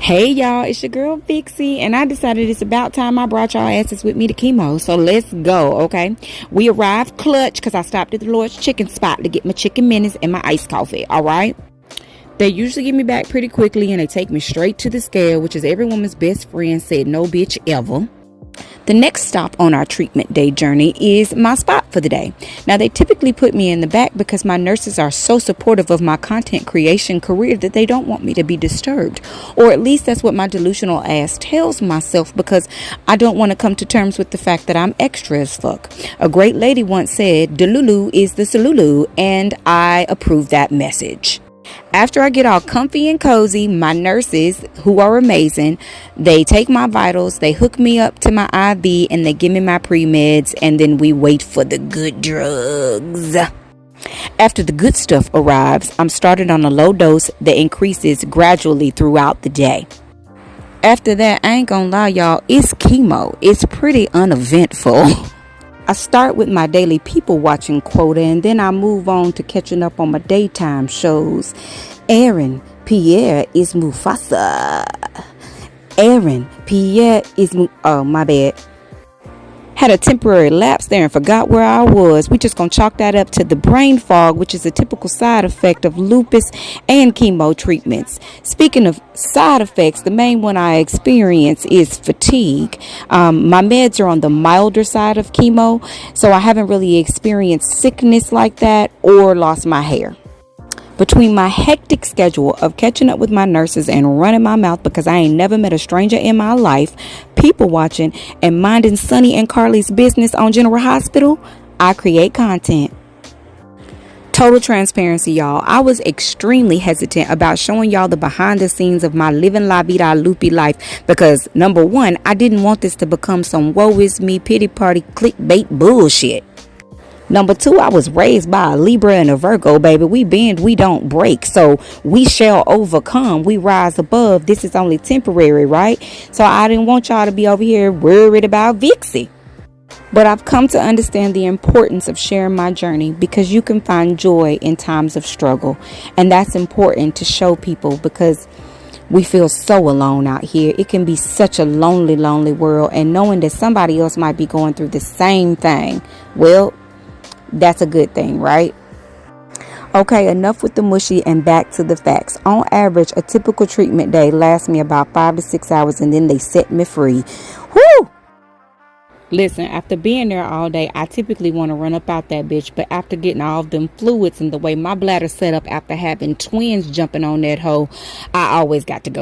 Hey y'all, it's your girl Vixie, and I decided it's about time I brought y'all asses with me to chemo. So let's go, okay? We arrived clutch because I stopped at the Lord's Chicken Spot to get my chicken minutes and my iced coffee, alright? They usually get me back pretty quickly and they take me straight to the scale, which is every woman's best friend said no bitch ever. The next stop on our treatment day journey is my spot for the day. Now, they typically put me in the back because my nurses are so supportive of my content creation career that they don't want me to be disturbed. Or at least that's what my delusional ass tells myself, because I don't want to come to terms with the fact that I'm extra as fuck. A great lady once said, Delulu is the Salulu, and I approve that message. After I get all comfy and cozy, my nurses, who are amazing, they take my vitals, they hook me up to my IV, and they give me my pre-meds, and then we wait for the good drugs. After the good stuff arrives, I'm started on a low dose that increases gradually throughout the day. After that, I ain't gonna lie, y'all, it's chemo. It's pretty uneventful. I start with my daily people watching quota, and then I move on to catching up on my daytime shows. Aaron Pierre is Mufasa. Aaron Pierre is oh, my bad. Had a temporary lapse there and forgot where I was. We just gonna chalk that up to the brain fog, which is a typical side effect of lupus and chemo treatments. Speaking of side effects, the main one I experience is fatigue. My meds are on the milder side of chemo, so I haven't really experienced sickness like that or lost my hair. Between my hectic schedule of catching up with my nurses and running my mouth because I ain't never met a stranger in my life, people watching, and minding Sonny and Carly's business on General Hospital, I create content. Total transparency, y'all. I was extremely hesitant about showing y'all the behind the scenes of my living la vida loopy life because, number one, I didn't want this to become some woe is me pity party clickbait bullshit. Number two, I was raised by a Libra and a Virgo, baby. We bend, we don't break. So we shall overcome. We rise above. This is only temporary, right? So I didn't want y'all to be over here worried about Vixie. But I've come to understand the importance of sharing my journey because you can find joy in times of struggle. And that's important to show people because we feel so alone out here. It can be such a lonely, lonely world. And knowing that somebody else might be going through the same thing, well, that's a good thing, right? Okay, enough with the mushy and back to the facts. On average, a typical treatment day lasts me about 5 to 6 hours and then they set me free. Whoo! Listen, after being there all day, I typically want to run up out that bitch. But after getting all of them fluids and the way my bladder set up after having twins jumping on that hoe, I always got to go